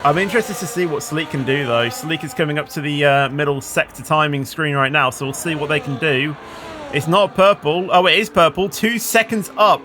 I'm interested to see what Sleek can do, though. Sleek is coming up to the middle sector timing screen right now, so we'll see what they can do. It's not purple. Oh, it is purple. 2 seconds up.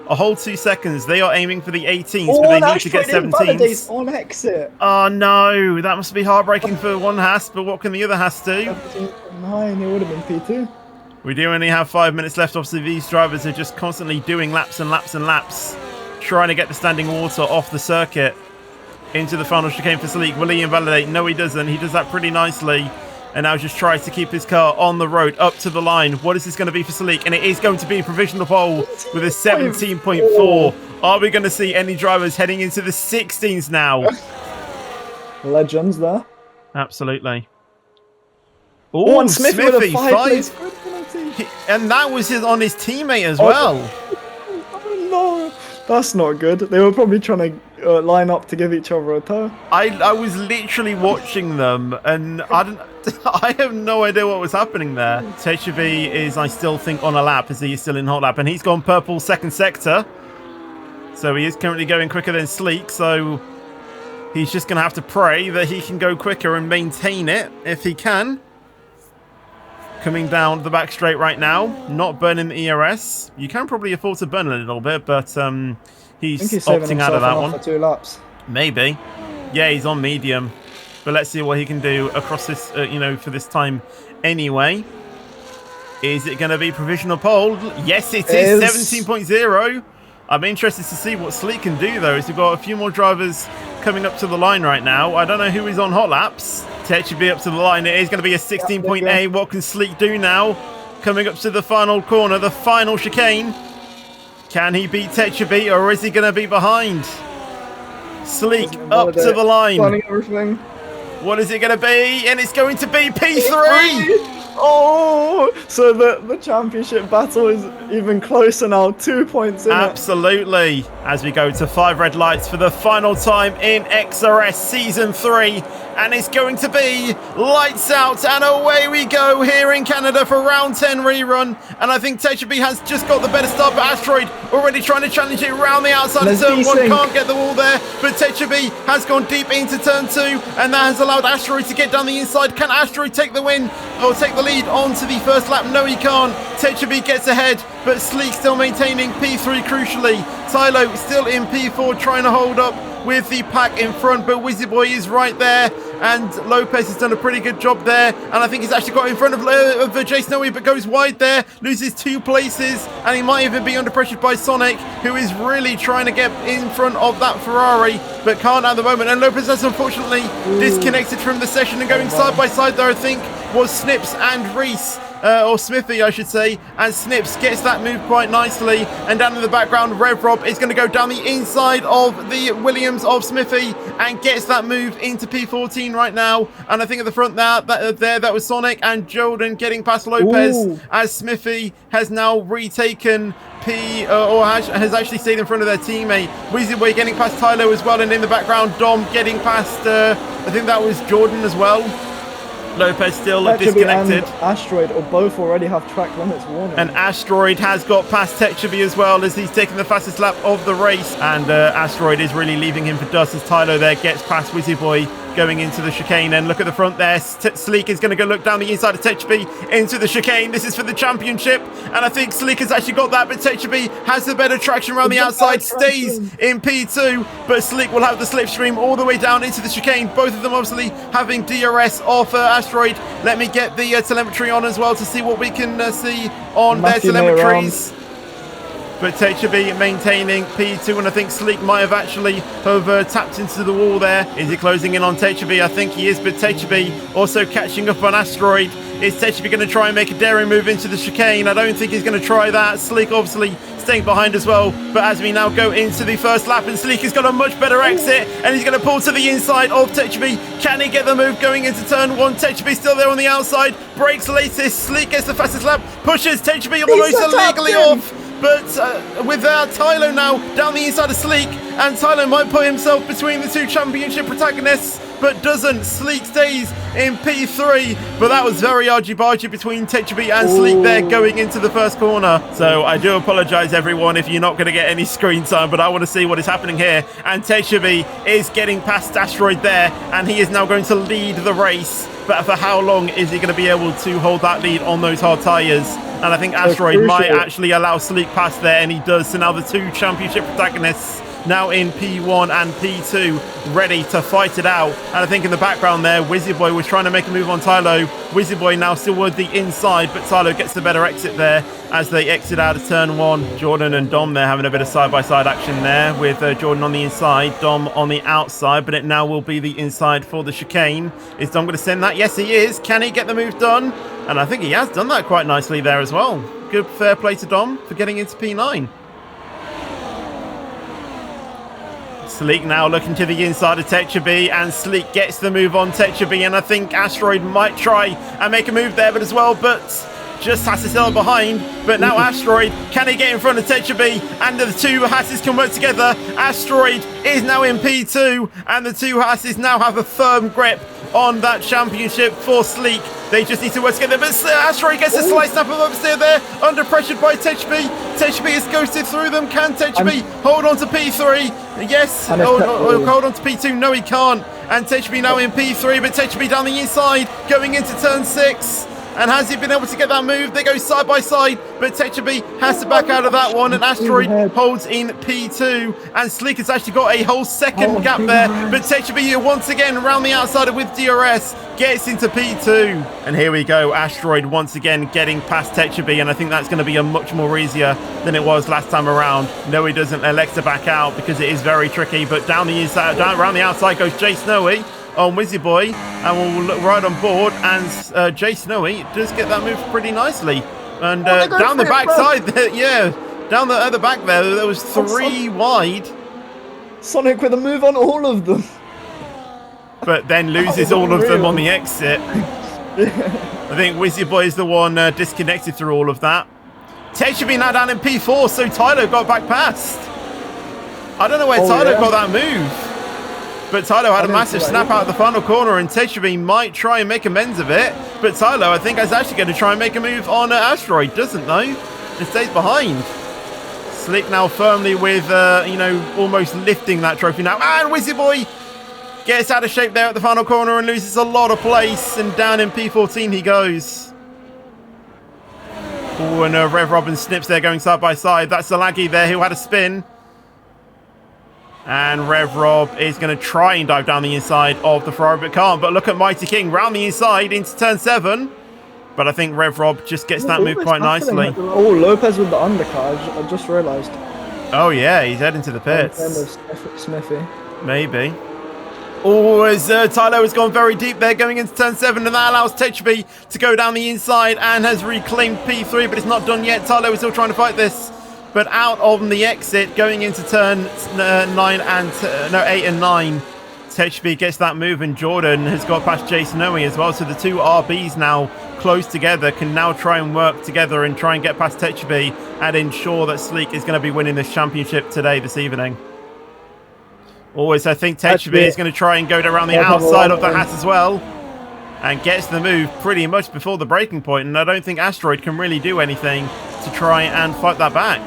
A whole 2 seconds. They are aiming for the 18s, but they need to get 17s. On exit. Oh, no. That must be heartbreaking for one Haas, but what can the other Haas do? 9, it would have been P2. We do only have 5 minutes left. Obviously, these drivers are just constantly doing laps and laps and laps, trying to get the standing water off the circuit. Into the final chicane for Sleek. Will he invalidate? No, he doesn't. He does that pretty nicely. And now just tries to keep his car on the road up to the line. What is this going to be for Sleek? And it is going to be a provisional pole with a 17.4. Are we going to see any drivers heading into the 16s now? Legends there. Absolutely. Oh, and Smith with a 5. And that was on his teammate as well. Oh, no. That's not good. They were probably trying to line up to give each other a tow. I was literally watching them, and I have no idea what was happening there. TECHUBI is, I still think, on a lap as he is still in hot lap, and he's gone purple second sector. So he is currently going quicker than Sleek, so he's just going to have to pray that he can go quicker and maintain it if he can. Coming down the back straight right now, not burning the ERS. You can probably afford to burn a little bit, but he's opting out of that one. For 2 laps. Maybe. Yeah, he's on medium. But let's see what he can do across this, for this time anyway. Is it going to be provisional pole? Yes, it is. 17.0. I'm interested to see what Sleek can do, though, as we've got a few more drivers coming up to the line right now. I don't know who is on hot laps. TECHUBI up to the line. It is going to be a 16.8. What can Sleek do now? Coming up to the final corner, the final chicane. Can he beat TECHUBI, or is he going to be behind? Sleek up to the line. What is it going to be? And it's going to be P3! Oh, so the championship battle is even closer now. 2 points in Absolutely. As we go to 5 red lights for the final time in XRS Season 3. And it's going to be lights out and away we go here in Canada for round 10 rerun. And I think TECHUBI has just got the better start, but Asteroid already trying to challenge it around the outside of turn 1. Can't get the wall there, but TECHUBI has gone deep into turn 2, and that has allowed Asteroid to get down the inside. Can Asteroid take the win or take the lead onto the first lap? No, he can't. TECHUBI gets ahead, but Sleek still maintaining P3 crucially. Tylo still in P4 trying to hold up with the pack in front, but Wizzy Boy is right there, and Lopez has done a pretty good job there, and I think he's actually got in front of Jason Owie, but goes wide there, loses 2 places, and he might even be under pressure by Sonic, who is really trying to get in front of that Ferrari, but can't at the moment, and Lopez has unfortunately disconnected from the session, and going side by side there, I think, was Snips and Reese. Or Smithy, I should say, and Snips gets that move quite nicely, and down in the background, Rev Rob is going to go down the inside of the Williams of Smithy and gets that move into P14 right now, and I think at the front that was Sonic and Jordan getting past Lopez, as Smithy has now retaken has actually stayed in front of their teammate. Weezy Boy getting past Tylo as well, and in the background, Dom getting past, I think that was Jordan as well. Lopez still disconnected. And Asteroid or both already have track limits warning. And Asteroid has got past TECHUBI as well, as he's taking the fastest lap of the race. And Asteroid is really leaving him for dust as Tylo there gets past Wizzy Boy going into the chicane. And look at the front there. Sleek is going to go look down the inside of TECHUBI into the chicane. This is for the championship. And I think Sleek has actually got that, but TECHUBI has the better traction around the outside, stays in P2. But Sleek will have the slipstream all the way down into the chicane. Both of them obviously having DRS off Asteroid. Let me get the telemetry on as well to see what we can see on their telemetries. But TECHUBI maintaining P2, and I think Sleek might have actually tapped into the wall there. Is he closing in on TECHUBI? I think he is, but TECHUBI also catching up on Asteroid. Is TECHUBI going to try and make a daring move into the chicane? I don't think he's going to try that. Sleek obviously staying behind as well, but as we now go into the first lap, and Sleek has got a much better exit, and he's going to pull to the inside of TECHUBI. Can he get the move going into turn 1? TECHUBI still there on the outside, brakes latest. Sleek gets the fastest lap, pushes TECHUBI almost illegally off, but with Tylo now down the inside of Sleek, and Tylo might put himself between the two championship protagonists, but doesn't. Sleek stays in P3, but that was very argy-bargy between TECHUBI and Sleek there going into the first corner. So I do apologise, everyone, if you're not going to get any screen time, but I want to see what is happening here. And TECHUBI is getting past Asteroid there, and he is now going to lead the race. But for how long is he going to be able to hold that lead on those hard tyres? And I think Asteroid might actually allow Sleek past there, and he does. So now the two championship protagonists now in P1 and P2, ready to fight it out. And I think in the background there, Wizzyboy was trying to make a move on Tylo. Wizzyboy now still with the inside, but Tylo gets the better exit there as they exit out of turn 1. Jordan and Dom there having a bit of side-by-side action there with Jordan on the inside, Dom on the outside, but it now will be the inside for the chicane. Is Dom going to send that? Yes, he is. Can he get the move done? And I think he has done that quite nicely there as well. Good fair play to Dom for getting into P9. Sleek now looking to the inside of TECHUBI, and Sleek gets the move on TECHUBI, and I think Asteroid might try and make a move there, but as well, but just has to sell behind. But now Asteroid, can he get in front of TECHUBI? And the two Hasses can work together. Asteroid is now in P2, and the two Hasses now have a firm grip on that championship for Sleek. They just need to work together, but Asteroid gets a slice snap of oversteer there, under pressure by TECHUBI. TECHUBI is ghosted through them. Can TECHUBI hold on to P3? Yes. Hold on to P2. No, he can't. And TECHUBI now in P3, but TECHUBI down the inside, going into turn 6. And has he been able to get that move? They go side by side, but TECHUBI has to back out of that one, and Asteroid holds in P2, and Sleek has actually got a whole second gap there, but TECHUBI once again around the outside with DRS gets into P2. And here we go, Asteroid once again getting past TECHUBI, and I think that's going to be a much more easier than it was last time around. No, he doesn't elect to back out because it is very tricky, but down the inside, around the outside goes Jay Snowy on Wizzyboy, and we'll look right on board, and Jay Snowy does get that move pretty nicely. And down the back side there, yeah, down the other back there was 3 wide. Sonic with a move on all of them. But then loses all of them on the exit. I think Wizzyboy is the one disconnected through all of that. TECHUBI now down in P4, so Tylo got back past. I don't know where Tylo got that move. But Tylo had a massive snap out of the final corner, and TECHUBI might try and make amends of it. But Tylo, I think, is actually going to try and make a move on Asteroid, doesn't though? It stays behind. Sleek now firmly with, you know, almost lifting that trophy now. And Wizzyboy gets out of shape there at the final corner and loses a lot of place. And down in P14 he goes. Oh, and Rev Rob and Snips there going side by side. That's Zalagi there who had a spin. And Rev Rob is going to try and dive down the inside of the Ferrari, but can't. But look at Mighty King round the inside into turn 7. But I think Rev Rob just gets that move quite nicely. Oh, Lopez with the undercar. I just realised. Oh, yeah, he's heading to the pits. Smithy. Maybe. Oh, as Tylo has gone very deep there going into turn 7, and that allows TECHUBI to go down the inside and has reclaimed P3, but it's not done yet. Tylo is still trying to fight this. But out on the exit, going into turn 8 and 9, TECHUBI gets that move, and Jordan has got past Jay Snowy as well. So the two RBs now close together can now try and work together and try and get past TECHUBI and ensure that Sleek is going to be winning this championship this evening. Always, I think TECHUBI is going to try and go around the outside of the hat as well, and gets the move pretty much before the breaking point. And I don't think Asteroid can really do anything to try and fight that back.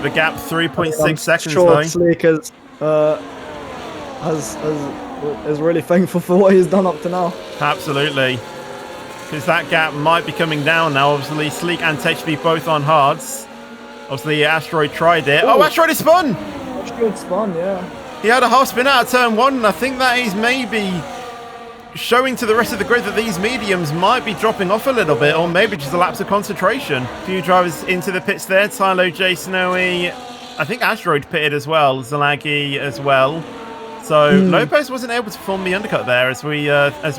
The gap 3.6 seconds though. Sleek is really thankful for what he's done up to now. Absolutely, because that gap might be coming down now. Obviously, Sleek and TECHUBI both on hards. Obviously, Asteroid tried it. Oh, Asteroid is spun! Asteroid spun, yeah. He had a half spin out of turn 1, and I think that is maybe showing to the rest of the grid that these mediums might be dropping off a little bit, or maybe just a lapse of concentration. A few drivers into the pits there. Tylo, Jay Snowy, I think Asteroid pitted as well, Zalagi as well. So Lopez wasn't able to perform the undercut there as we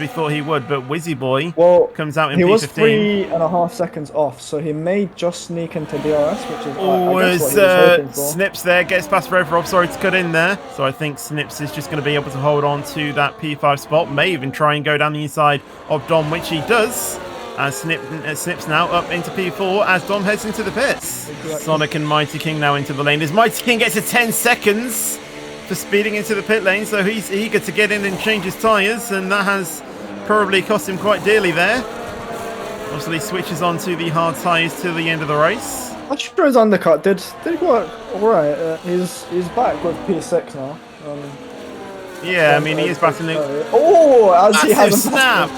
thought he would, but Wizzyboy comes out in P15. He was 3.5 seconds off, so he may just sneak into DRS, which is I guess what he was hoping for. Snips there gets past Rev Rob, sorry to cut in there. So I think Snips is just going to be able to hold on to that P5 spot, may even try and go down the inside of Dom, which he does. As Snips now up into P4 as Dom heads into the pits. Exactly. Sonic and Mighty King now into the lane. As Mighty King gets a 10 seconds for speeding into the pit lane, so he's eager to get in and change his tyres, and that has probably cost him quite dearly there. Obviously switches on to the hard tyres to the end of the race. I'm sure his undercut did work alright. He's back with P6 now. Yeah, I mean, he is battling. Oh, as he Massive has a snap!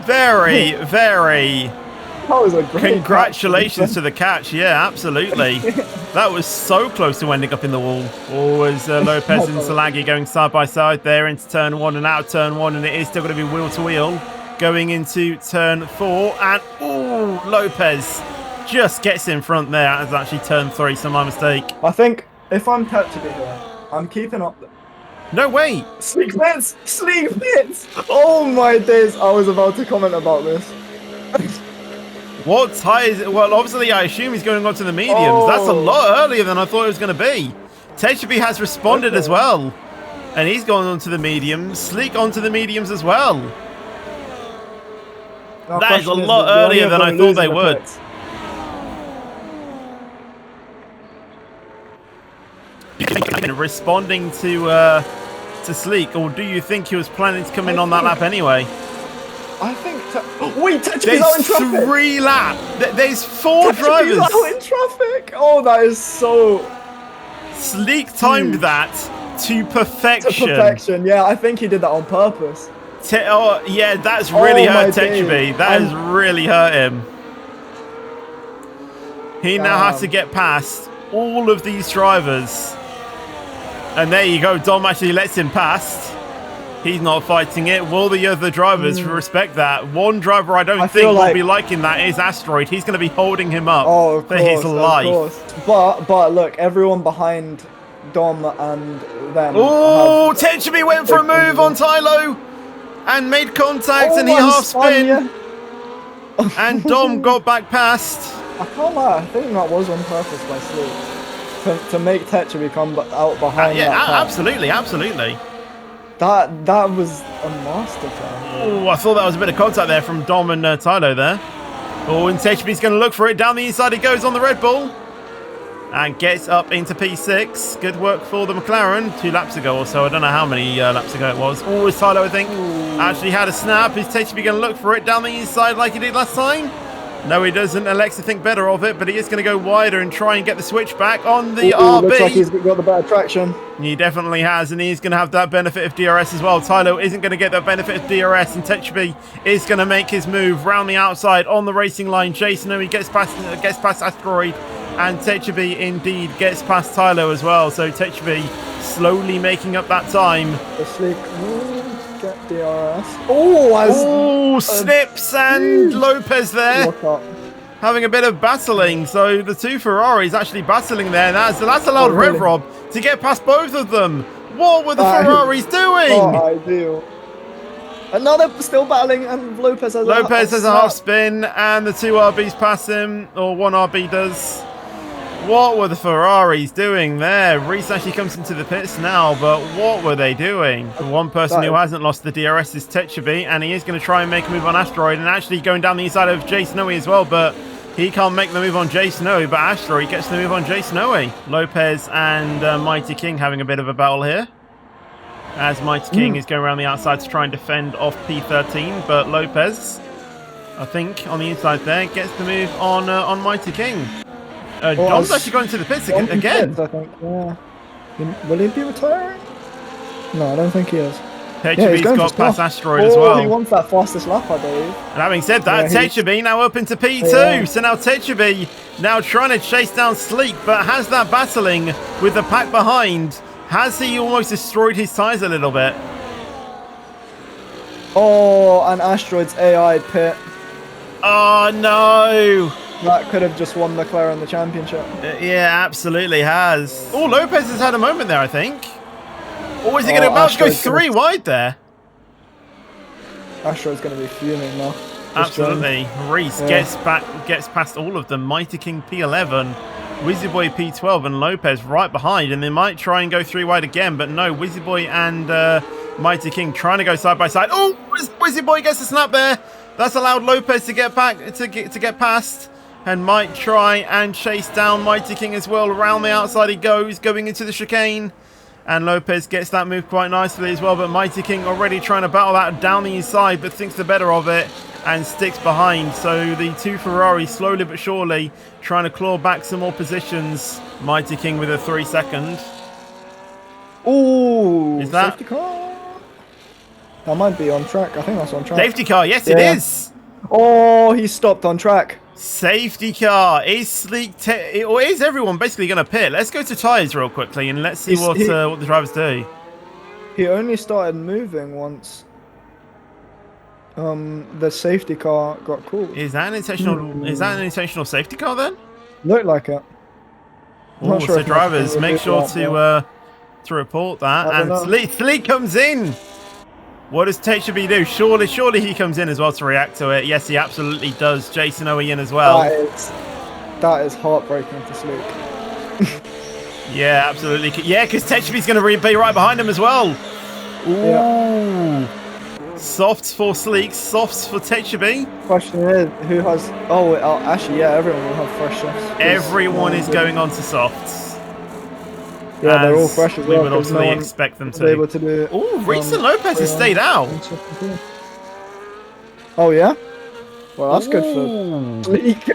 Very, very. That was a great Congratulations to the catch. Yeah, absolutely. That was so close to ending up in the wall. Always Lopez and Salagi going side by side there into turn 1 and out of turn 1, and it is still going to be wheel to wheel going into turn 4. And oh, Lopez just gets in front there. That's actually turn 3, so my mistake. I think if I'm TECHUBI here, I'm keeping up. No way. Sleek pits! Sleek pits! Oh my days, I was about to comment about this. What tyres? Well, obviously, I assume he's going on to the mediums. Oh. That's a lot earlier than I thought it was going to be. TECHUBI has responded as well. And he's gone on to the mediums. Sleek onto the mediums as well. Now, That is a question lot earlier than I thought they would. pits. Responding to Sleek, or do you think he was planning to come in on that lap anyway? I think. Wait, TECHUBI's out in traffic! There's 3 laps. There's 4 drivers. TECHUBI's out in traffic! Oh, that is so. Sleek timed that to perfection. To perfection, yeah, I think he did that on purpose. Oh, yeah, that's really Oh, my hurt TECHUBI. days. That has really hurt him. He now has to get past all of these drivers. And there you go, Dom actually lets him past. He's not fighting it. Will the other drivers respect that? One driver I don't think will be liking that is Asteroid. He's going to be holding him up for his life. Of course. But look, everyone behind Dom and them. Oh, TECHUBI went for a move on Tylo and made contact, and he half spin. And Dom got back past. I can't lie, I think that was on purpose by Sleek. To make TECHUBI come out behind that car. Absolutely. That was a master plan. Oh, I thought that was a bit of contact there from Dom and Tylo there. Oh, and TECHUBI's going to look for it. Down the inside he goes on the Red Bull. And gets up into P6. Good work for the McLaren 2 laps ago or so. I don't know how many laps ago it was. Oh, it's Tylo, I think. Actually had a snap. Is TECHUBI going to look for it down the inside like he did last time? No, he doesn't. Elects to think better of it, but he is going to go wider and try and get the switch back on the RB. Looks like he's got the better traction. He definitely has, and he's going to have that benefit of DRS as well. Tylo isn't going to get that benefit of DRS, and TECHUBI is going to make his move round the outside on the racing line. Jason, he gets past Asteroid, and TECHUBI indeed gets past Tylo as well. So TECHUBI slowly making up that time. The Sleek will get DRS. Oh, Snips and Lopez there. Having a bit of battling. So the 2 Ferraris actually battling there. That's allowed Rev Rob to get past both of them. What were the Ferraris doing? Oh, ideal. Another still battling, and Lopez has a half spin, and the 2 RBs pass him, or 1 RB does. What were the Ferraris doing there? Reese actually comes into the pits now, but what were they doing? The one person who hasn't lost the DRS is TECHUBI, and he is going to try and make a move on Asteroid, and actually going down the inside of Jay Snowy as well, but he can't make the move on Jay Snowy, but Asteroid gets the move on Jay Snowy. Lopez and Mighty King having a bit of a battle here, as Mighty King is going around the outside to try and defend off P13, but Lopez, I think, on the inside there, gets the move on Mighty King. Dom's actually going to the pits again. Pits, I think. Yeah. Will he be retiring? No, I don't think he is. TECHUBI's got past Asteroid as well. He wants that fastest lap, I believe. And having said that, TECHUBI now up into P2. Yeah. So now TECHUBI now trying to chase down Sleek, but has that battling with the pack behind. Has he almost destroyed his tyres a little bit? Oh, and Asteroid's AI pit. Oh, no. That could have just won McLaren the championship. Yeah, absolutely has. Oh, Lopez has had a moment there, I think. Or is he going to go 3 wide there? Asteroid's going to be fuming now. Absolutely. Reese gets past all of them. Mighty King P11, Wizzy Boy P12, and Lopez right behind. And they might try and go 3 wide again, but no. Wizzy Boy and Mighty King trying to go side by side. Oh, Wizzy Boy gets a snap there. That's allowed Lopez to get back to get past, and might try and chase down Mighty King as well. Around the outside he goes, going into the chicane, and Lopez gets that move quite nicely as well. But Mighty King already trying to battle that down the inside, but thinks the better of it and sticks behind. So the two Ferraris slowly but surely trying to claw back some more positions. Mighty King with a 3-second. Ooh, is that safety car? That might be on track. I think that's on track. Safety car, yes it is. Oh, he stopped on track. Safety car. Is Sleek or is everyone basically going to pit? Let's go to tyres real quickly and let's see what the drivers do. He only started moving once the safety car got caught. Is that an intentional? Is that an intentional safety car then? Looked like it. Oh, so drivers, make sure to report that. And Sleek comes in. What does TECHUBI do? Surely he comes in as well to react to it. Yes, he absolutely does. Jason Owie in as well. That is heartbreaking to Sleek. Yeah, absolutely. Yeah, because TECHUBI's going to be right behind him as well. Ooh. Yeah. Softs for Sleek, softs for TECHUBI. Question is, who has... Oh, actually, yeah, everyone will have fresh softs. Everyone is going on to softs. Yeah, they're all fresh as well. We would also expect them to. Able to do it. Oh, Reese and Lopez has stayed out. Oh, yeah? Well, that's good for Sleek.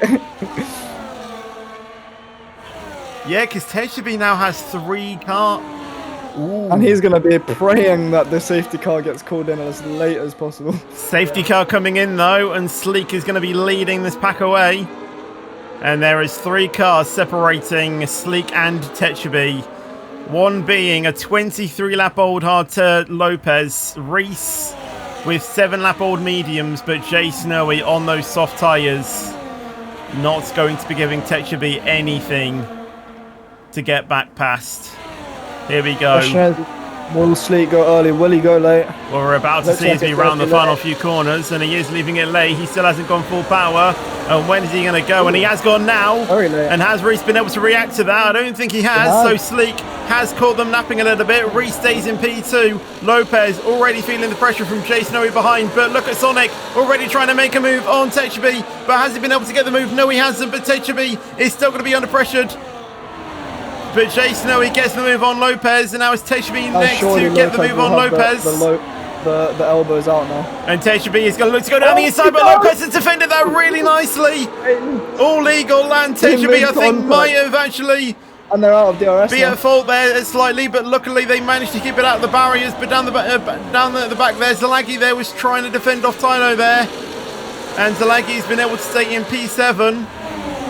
Yeah, because TECHUBI now has 3 cars. And he's going to be praying that the safety car gets called in as late as possible. Safety car coming in, though, and Sleek is going to be leading this pack away. And there is 3 cars separating Sleek and TECHUBI. One being a 23-lap-old hard Lopez, Reese with 7-lap-old mediums, but Jay Snowy on those soft tyres. Not going to be giving TECHUBI anything to get back past. Here we go. Will Sleek go early? Will he go late? Well, we're about to see as we round the final few corners, and he is leaving it late. He still hasn't gone full power. And when is he going to go? And he has gone now. Very late. And has Reese been able to react to that? I don't think he has. So Sleek has caught them napping a little bit. Reese stays in P2. Lopez already feeling the pressure from Jay Snowy behind. But look at Sonic already trying to make a move on TECHUBI. But has he been able to get the move? No, he hasn't. But TECHUBI is still going to be under pressure. But Jay Snowy gets the move on Lopez, and now it's TECHUBI next to get the move on Lopez. The elbow's out now. And TECHUBI is going to look to go down the inside, but Lopez has defended that really nicely. All legal, and TECHUBI, I think, might have actually... And they're out of DRS be at fault there slightly, but luckily they managed to keep it out of the barriers. But down the back there, Zalagi there was trying to defend off Tylo there. And Zalagi's been able to stay in P7.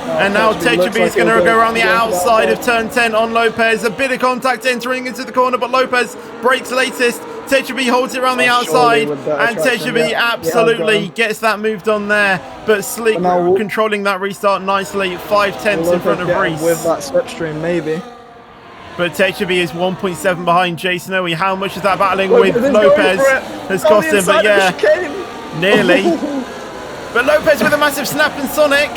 And now TECHUBI is going to go around the outside of turn 10 on Lopez. A bit of contact entering into the corner, but Lopez breaks latest. TECHUBI holds it around the outside, and TECHUBI absolutely gets that move done there. But Sleek controlling that restart nicely, 5/10 in front of Reese. With that slipstream, maybe. But TECHUBI is 1.7 behind Jay Snowy. How much is that battling with Lopez has cost him? But yeah, nearly. But Lopez with a massive snap and Sonic,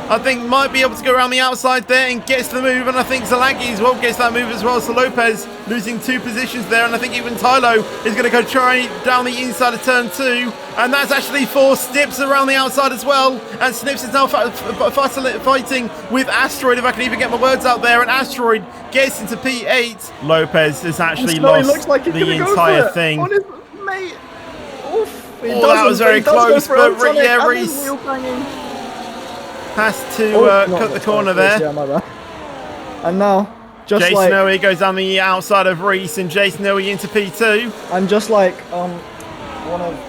I think, might be able to go around the outside there and gets the move. And I think Zalagi as well gets that move as well. So Lopez losing 2 positions there. And I think even Tylo is going to go try down the inside of turn 2. And that's actually 4 Snips around the outside as well. And Snips is now fighting with Asteroid, if I can even get my words out there. And Asteroid gets into P8. Lopez has actually lost the entire thing. On his mate. Oof. That was very close. But yeah, Reese has to cut the corner there. Yeah, my bad. And now, just Jay Snowy goes down the outside of Reese, and Jay Snowy into P2. And just like one of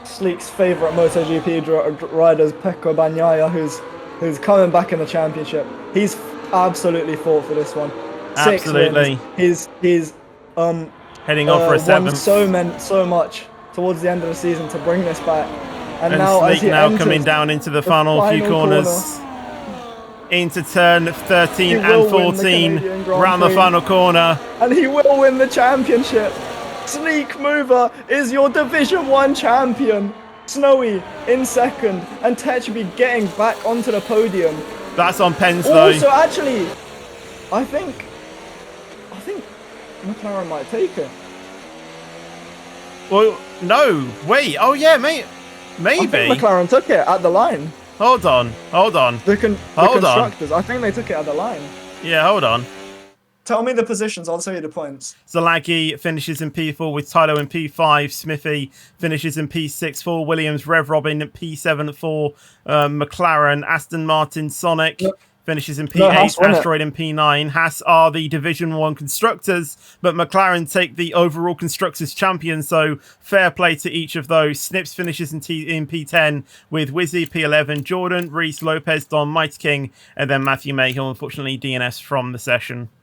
Sleek's favourite MotoGP riders, Pecco Bagnaia, who's coming back in the championship, he's absolutely fought for this one. Absolutely. 6 wins. He's heading on for a 7th. Won so much towards the end of the season to bring this back. And now, Sleek now coming down into the final few corners. Into turn 13 and 14. Round the final corner. And he will win the championship. Sleek Mover is your Division 1 champion. Snowy in 2nd. And TECHUBI getting back onto the podium. That's on pens though. Also, actually, I think McLaren might take it. Well, no. Wait. Oh yeah, mate. Maybe. I think McLaren took it at the line. Hold on. The constructors. I think they took it at the line. Yeah, hold on. Tell me the positions. I'll tell you the points. Zalagi finishes in P4 with Tylo in P5. Smithy finishes in P6 for Williams. Rev Robin P7 for McLaren. Aston Martin Sonic finishes in P8. Asteroid in P9. Haas are the Division 1 constructors, but McLaren take the overall constructors champion, so fair play to each of those. Snips finishes in P10 with Wizzy P11. Jordan, Reese, Lopez, Don, Mighty King, and then Matthew Mayhill, unfortunately DNS from the session.